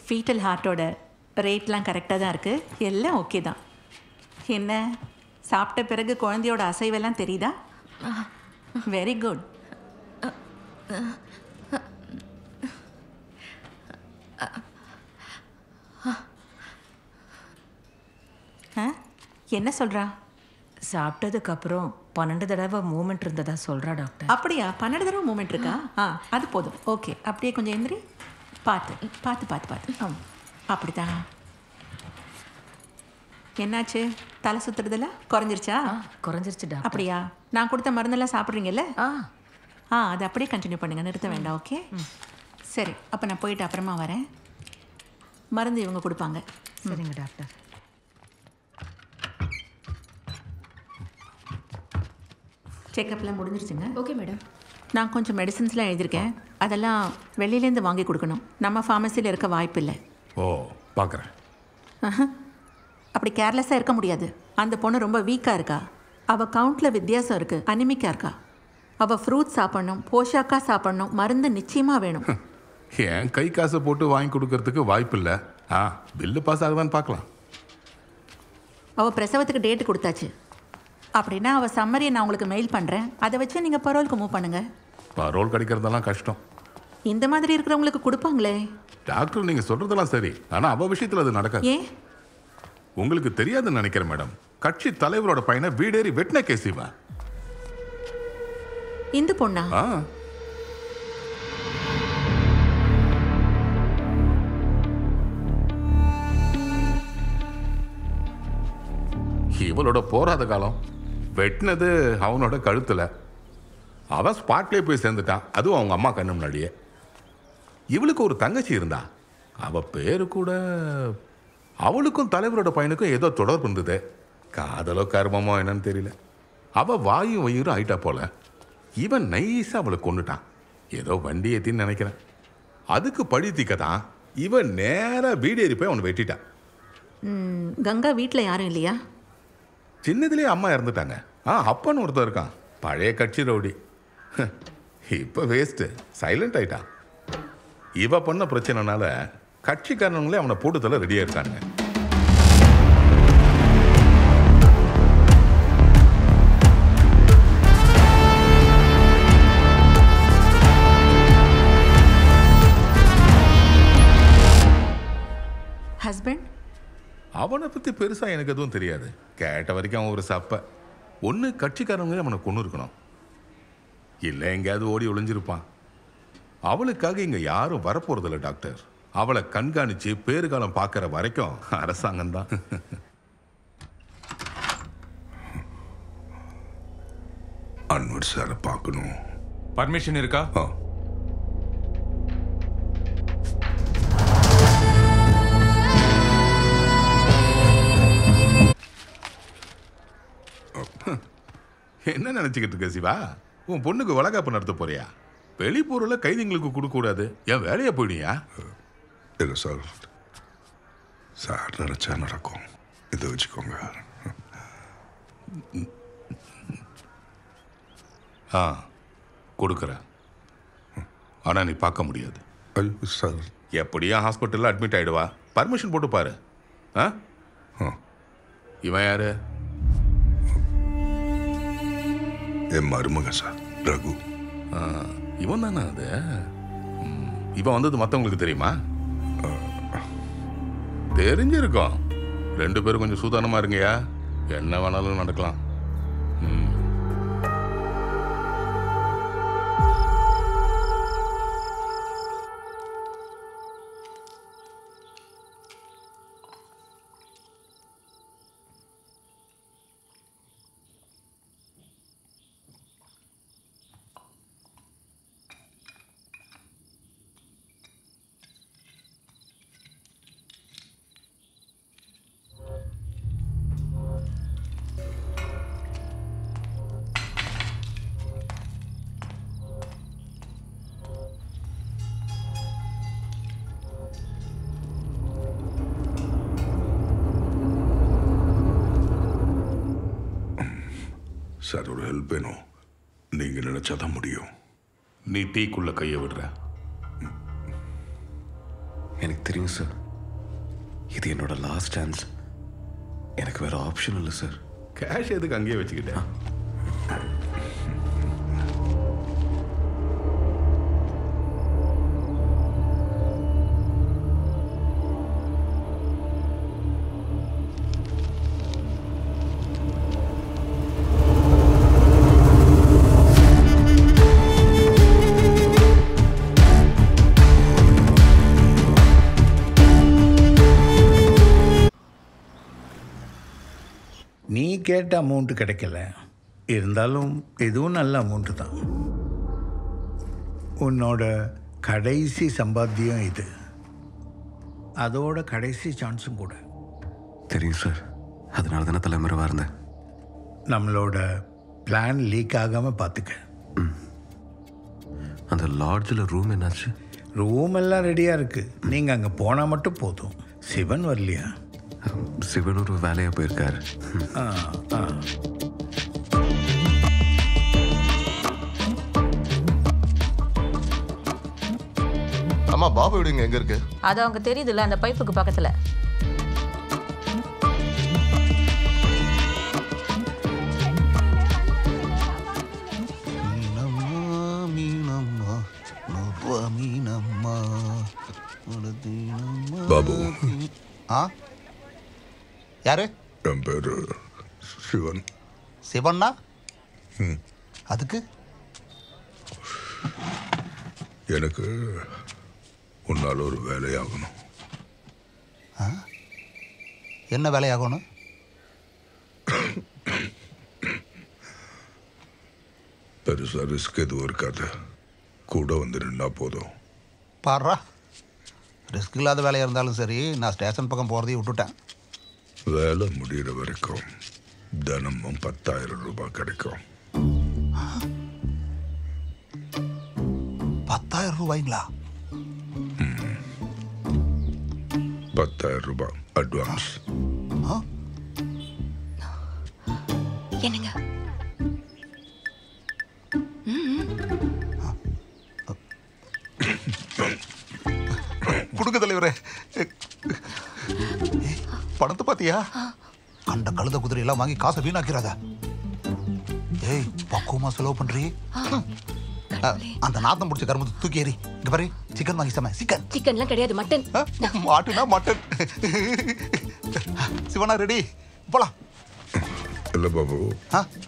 Foetal ஹார்ட்டோட ரேட்லாம் கரெக்டாக தான் இருக்குது, எல்லாம் ஓகே தான். என்ன சாப்பிட்ட பிறகு குழந்தையோட அசைவெல்லாம் தெரியுதா? Very good. என்ன சொல்கிறா? சாப்பிட்டதுக்கப்புறம் 12 தடவை மூமெண்ட் இருந்ததா சொல்கிறா டாக்டர். அப்படியா? 12 தடவை மூமெண்ட் இருக்கா? அது போதும். ஓகே, அப்படியே கொஞ்சம் எந்திரி. பார்த்து பார்த்து பார்த்து பார்த்து அப்படிதான். என்னாச்சு? தலை சுற்றுறதுல குறைஞ்சிருச்சா? குறைஞ்சிருச்சு டாக்டர். அப்படியா? நான் கொடுத்த மருந்தெல்லாம் சாப்பிட்றீங்கல்ல? அது அப்படியே கண்டினியூ பண்ணுங்கள், நிறுத்த வேண்டாம். ஓகே சரி, அப்போ நான் போயிட்டு அப்புறமா வரேன். மருந்து இவங்க கொடுப்பாங்க. சரிங்க டாக்டர். செக்கப்லாம் முடிஞ்சிருச்சுங்க. Okay madam. நான் கொஞ்சம் மெடிசன்ஸ்லாம் எழுதியிருக்கேன், அதெல்லாம் வெளியிலேருந்து வாங்கி கொடுக்கணும். நம்ம ஃபார்மசியில் இருக்க வாய்ப்பு இல்லை. ஓ, பார்க்குறேன். அப்படி கேர்லெஸ்ஸாக இருக்க முடியாது. அந்த பொண்ணு ரொம்ப வீக்காக இருக்கா. அவள் கவுண்டில் வித்தியாசம் இருக்குது, அனிமிக்காக இருக்கா. அவள் ஃப்ரூட்ஸ் சாப்பிட்ணும், போஷாக்காக சாப்பிட்ணும், மருந்து நிச்சயமாக வேணும். ஏன் கை காசை போட்டு வாங்கி கொடுக்கறதுக்கு வாய்ப்பு இல்லை. பில்லு பாஸ் ஆகுதான்னு பார்க்கலாம். அவள் பிரசவத்துக்கு டேட்டு கொடுத்தாச்சு. அப்படின்னா அவள் சம்மரியை நான் உங்களுக்கு மெயில் பண்ணுறேன், அதை வச்சு நீங்கள் பரோலுக்கு மூவ் பண்ணுங்கள். பரோல் கிடைக்கிறதெல்லாம் கஷ்டம். இந்த மாதிரி இருக்கிறவங்களுக்கு கொடுப்பாங்களே. டாக்டர் நீங்கள் சொல்கிறதெல்லாம் சரி, ஆனால் அவள் விஷயத்தில் அது நடக்காது. ஏன்? உங்களுக்கு தெரியாதுன்னு நினைக்கிறேன் மேடம். கட்சி தலைவரோட பையனை வீடேறி வெட்டின கேஸ் இவன். இந்த பொண்ணா? இவளோட போராத காலம். வெட்டினது அவனோட கழுத்தில். அவன் ஸ்பாட்லேயே போய் சேர்ந்துட்டான், அதுவும் அவங்க அம்மா கண்ணு முன்னாடியே. இவளுக்கு ஒரு தங்கச்சி இருந்தா, அவள் பேரு கூட. அவளுக்கும் தலைவரோட பையனுக்கும் ஏதோ தொடர்பு இருந்தது. காதலோ கர்மமோ என்னன்னு தெரியல. அவள் வாயும் வயிறும் ஆயிட்டா போல. இவன் நைஸாக அவளை கொண்டுட்டான். ஏதோ வண்டி ஏத்தின்னு நினைக்கிறேன். அதுக்கு பழி தீக்க தான் இவன் நேராக வீடேறி போய் அவனை வெட்டிட்டான். கங்கா வீட்டில் யாரும் இல்லையா? சின்னதுலேயே அம்மா இறந்துட்டாங்க. அப்பன்னு ஒருத்தர் இருக்கான், பழைய கட்சி ரவுடி. இப்போ வேஸ்ட்டு, சைலண்ட் ஆயிட்டான். இவ பண்ண பிரச்சனைனால கட்சிக்காரங்களே அவனை போட்டுதல ரெடியாக இருக்கானுங்க. ஹஸ்பண்ட்? அவனை பற்றி பெருசாக எனக்கு எதுவும் தெரியாது. கேட்ட வரைக்கும் அவன் ஒரு சப்ப. ஒன்று கட்சிக்காரங்களே அவனை கொண்டு இருக்கணும், இல்லை எங்கேயாவது ஓடி ஒளிஞ்சிருப்பான். அவளுக்காக இங்கே யாரும் வரப்போறதில்ல டாக்டர். அவளை கண்காணித்து பேறுகாலம் பார்க்குற வரைக்கும் அரசாங்கம் தான். அன்வர் சாரை பார்க்கணும். பர்மிஷன் இருக்கா? என்ன நினச்சிக்கிட்டு இருக்க சிவா? உன் பொண்ணுக்கு வளகாப்பு நடத்த போறியா? வெளிப்பொருளை கைதிங்களுக்கு கொடுக்கக்கூடாது. என் வேலையை போயிடுயா? இல்லை சார், சார் நினச்சா நடக்கும். இதை வச்சுக்கோங்க. கொடுக்குறேன், ஆனால் நீ பார்க்க முடியாது. ஐயோ சார். எப்படியா ஹாஸ்பிட்டலில் அட்மிட் ஆகிடுவா. பர்மிஷன் போட்டு பாரு. இவன் யாரு? என் மருமக சார், ரகு. இவன் தானே அது? இவன் வந்தது மற்றவங்களுக்கு தெரியுமா? தெரிஞ்சிருக்கோம். 2 பேரும் கொஞ்சம் சூதானமாக இருங்கயா, என்ன வேணாலும் நடக்கலாம். சார், ஒரு ஹெல்ப் வேணும். நீங்கள் நினச்சாதான் முடியும். நீ டீக்குள்ள கையை விடுற. எனக்கு தெரியும் சார், இது என்னோட லாஸ்ட் சான்ஸ். எனக்கு வேற ஆப்ஷன் இல்லை சார். கேஷ் எதுக்கு அங்கேயே வச்சுக்கிட்டேன்? நீ கேட்ட அமௌண்ட்டு கிடைக்கல, இருந்தாலும் இதுவும் நல்ல அமௌண்ட்டு தான். உன்னோட கடைசி சம்பாத்தியம் இது, அதோட கடைசி சான்ஸும் கூட. தெரியும் சார், அதனால தானே தலைமுறைவாக இருந்தேன். நம்மளோட பிளான் லீக் ஆகாமல் பார்த்துக்க. அந்த லாட்ஜில் ரூம் என்னாச்சு? ரூம் எல்லாம் ரெடியாக இருக்குது, நீங்கள் அங்கே போனால் மட்டும் போதும். சிவன் வரலையா? சிவன் ஒரு வேலையாக போயிருக்காரு. அம்மா பாபு வீடுங்க எங்க இருக்கு? அது அவங்க தெரியுதுல்ல, அந்த பைப்புக்கு பக்கத்துல. பாபு. ஆ, யாரு? என் பேர் சிவன். சிவன்னா? அதுக்கு எனக்கு உன்னால் ஒரு வேலையாகணும். என்ன வேலையாகணும்? பெருசாக ரிஸ்க் எதுவும் இருக்காது, கூட வந்து நின்னா போதும். பாடுறா, ரிஸ்க் இல்லாத வேலையாக இருந்தாலும் சரி, நான் ஸ்டேஷன் பக்கம் போகிறதையும் விட்டுட்டேன். வேலை முடிகிற வரைக்கும் தினமும் 10,000 ரூபாய் கிடைக்கும். 10,000 ரூபாய்ங்களா? 10,000 ரூபாய் அட்வான்ஸ். என்னங்க? கொடுக்க தலைவரே. பணத்தை பாத்தியா? கண்ட கழுத குதிரை எல்லாம் வாங்கி காசை வீணாக்கிறாத. ஏய், பக்குவமா செலவு பண்றீ. அந்த நாத்தம் பிடிச்ச கரும்பு தூக்கி ஏறி இங்க பாரு, சிக்கன் வாங்கி சமை. சிக்கன்லாம் கிடையாது, மட்டன். மாட்டுனா மட்டன். சிவனா ரெடி, போலாம். இல்லை பாபு,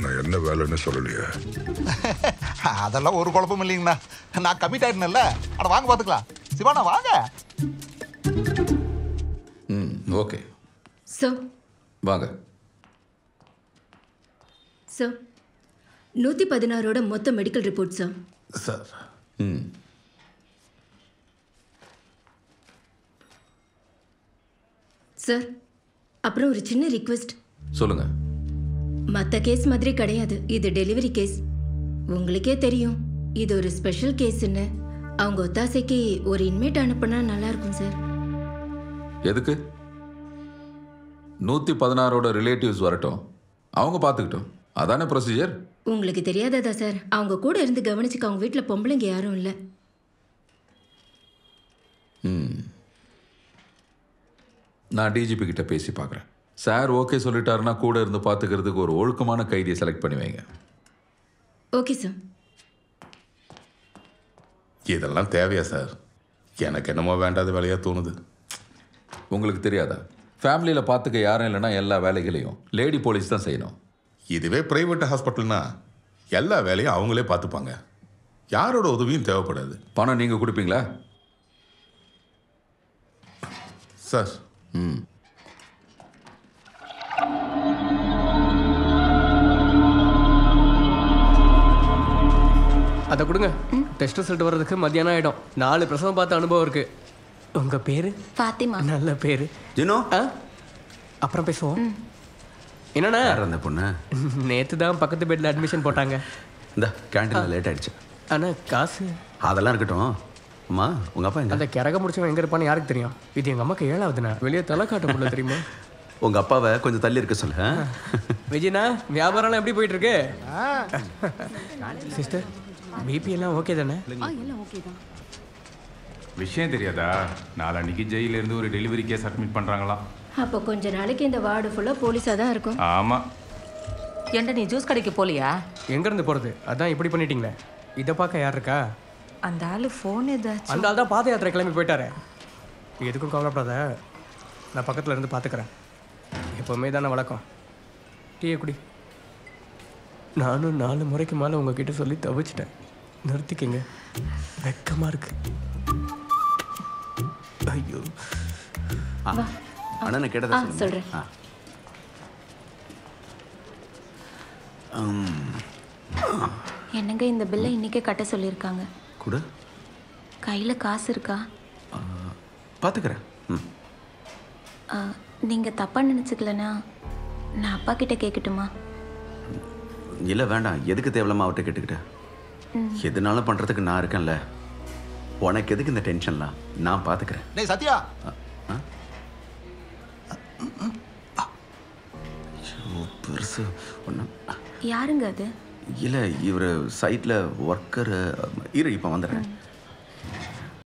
நான் என்ன வேலைன்னு சொல்லலையே. அதெல்லாம் ஒரு குழப்பம் இல்லைங்கண்ணா, நான் கமிட் ஆயிட்டேன்ல. அட வாங்க பாத்துக்கலாம். சிவானா வாங்க. Okay sir. வாங்க சார், 116ஓட மொத்த medical report sir. Sir sir, அப்புறம் ஒரு சின்ன ரிக்வெஸ்ட். சொல்லுங்க. மற்ற கேஸ் மாதிரி கிடையாது, இது டெலிவரி கேஸ். உங்களுக்கே தெரியும் இது ஒரு ஸ்பெஷல் கேஸ்ன்னு. அவங்க ஒத்தாசைக்கு ஒரு இன்மேட் அனுப்புனா நல்லா இருக்கும் சார். எதுக்கு? 116ஓட ரிலேட்டிவ்ஸ் வரட்டும், அவங்க பார்த்துக்கிட்டோம். அதானே ப்ரொசீஜர். உங்களுக்கு தெரியாததா சார்? அவங்க கூட இருந்து கவனிச்சுக்க அவங்க வீட்டில் பொம்பளைங்க யாரும் இல்லை. நான் டிஜிபி கிட்ட பேசி பார்க்குறேன். சார் ஓகே சொல்லிட்டாருன்னா கூட இருந்து பார்த்துக்கிறதுக்கு ஒரு ஒழுக்கமான கைதியை செலக்ட் பண்ணி வைங்க. Okay sir. இதெல்லாம் தேவையா சார்? எனக்கு என்னமோ வேண்டாத வேலையாக தோணுது. உங்களுக்கு தெரியாதா, ஃபேமிலியில் பார்த்துக்க யாரும் இல்லைன்னா எல்லா வேலைகளையும் லேடி போலீஸ் தான் செய்யணும். இதுவே பிரைவேட் ஹாஸ்பிட்டல்னா எல்லா வேலையும் அவங்களே பார்த்துப்பாங்க, யாரோட உதவியும் தேவைப்படாது. பணம் நீங்கள் கொடுப்பீங்களா சார்? அதை கொடுங்க. டெஸ்ட் ரிசல்ட் வர்றதுக்கு மத்தியானம் ஆகிடும். 4 பிரசவம் பார்த்த அனுபவம் இருக்கு. உங்கள் பேர்? ஃபாத்திமா. நல்ல பேர். ஜினோ, அப்புறம் பேசுவோம். என்னண்ணா அந்த பொண்ணு நேற்று தான் பக்கத்து பெட்டில் அட்மிஷன் போட்டாங்க. இந்த கேண்டீனில் லேட் ஆகிடுச்சு. ஆனால் காசு அதெல்லாம் இருக்கட்டும். அம்மா, உங்கள் அப்பா எங்க? அந்த கிறக முடிச்சவன் எங்கே இருப்பான்னு யாருக்கு தெரியும்? இது எங்கள் அம்மாக்கு 7ஆவதுண்ணா. வெளியே தலை காட்ட முடியல தெரியுமா? உங்கள் அப்பாவை கொஞ்சம் தள்ளி இருக்க சொல்லு. விஜயண்ணா, வியாபாரம்லாம் எப்படி போயிட்டு இருக்கு? சிஸ்டர், பிபி எல்லாம் ஓகே தானே? எல்லாம் ஓகே தான். விஷயம் தெரியாதா? நாளன்னைக்கு ஜெயிலிருந்து ஒரு டெலிவரி கேஸ் அட்மிட் பண்ணுறாங்களாம். அப்போ கொஞ்ச நாளைக்கு இந்த வார்டு ஃபுல்லாக போலீஸாக தான் இருக்கும். ஆமாம். ஏன்டா நீ ஜூஸ் கடைக்கு போலியா? எங்கேருந்து போகிறது? அதான் இப்படி பண்ணிட்டீங்களே. இதை பார்க்க யார் இருக்கா? அந்த ஆள் ஃபோன் ஏதாச்சும். அந்த ஆள் தான் பாத யாத்திரை கிளம்பி போயிட்டாரு. எதுக்கும் கவலைப்படாத, நான் பக்கத்தில் இருந்து பார்த்துக்கிறேன். எப்போவுமே தானே வழக்கம். டீயை குடி. நானும் 4 முறைக்கு மேலே உங்ககிட்ட சொல்லி தவிச்சிட்டேன். நிறுத்திக்கிங்க, வெக்கமாக இருக்கு. ஐயோ. அண்ணனை கேட்டதா சொல்கிறேன். என்னங்க இந்த பில்லை இன்னைக்கே கட்ட சொல்லியிருக்காங்க. கூட கையில் காசு இருக்கா? பார்த்துக்கிறேன். நீங்கள் தப்பாக நினச்சிக்கலனா நான் அப்பா கிட்ட கேட்கட்டுமா? இல்லை வேண்டாம், எதுக்கு தேவையில்லாம அவர்கிட்ட கேட்டுக்கிட்டேன். எதுனாலும் பண்ணுறதுக்கு நான் இருக்கேன்ல, உனக்கு எதுக்கு இந்த டென்ஷன்லாம்? நான் பார்த்துக்கிறேன். டேய் சத்யா, பெருசு ஒன்று. யாருங்க அது? இல்லை, இவர் சைட்டில் ஒர்க்கரு. இரு இப்போ வந்துடுறேன்.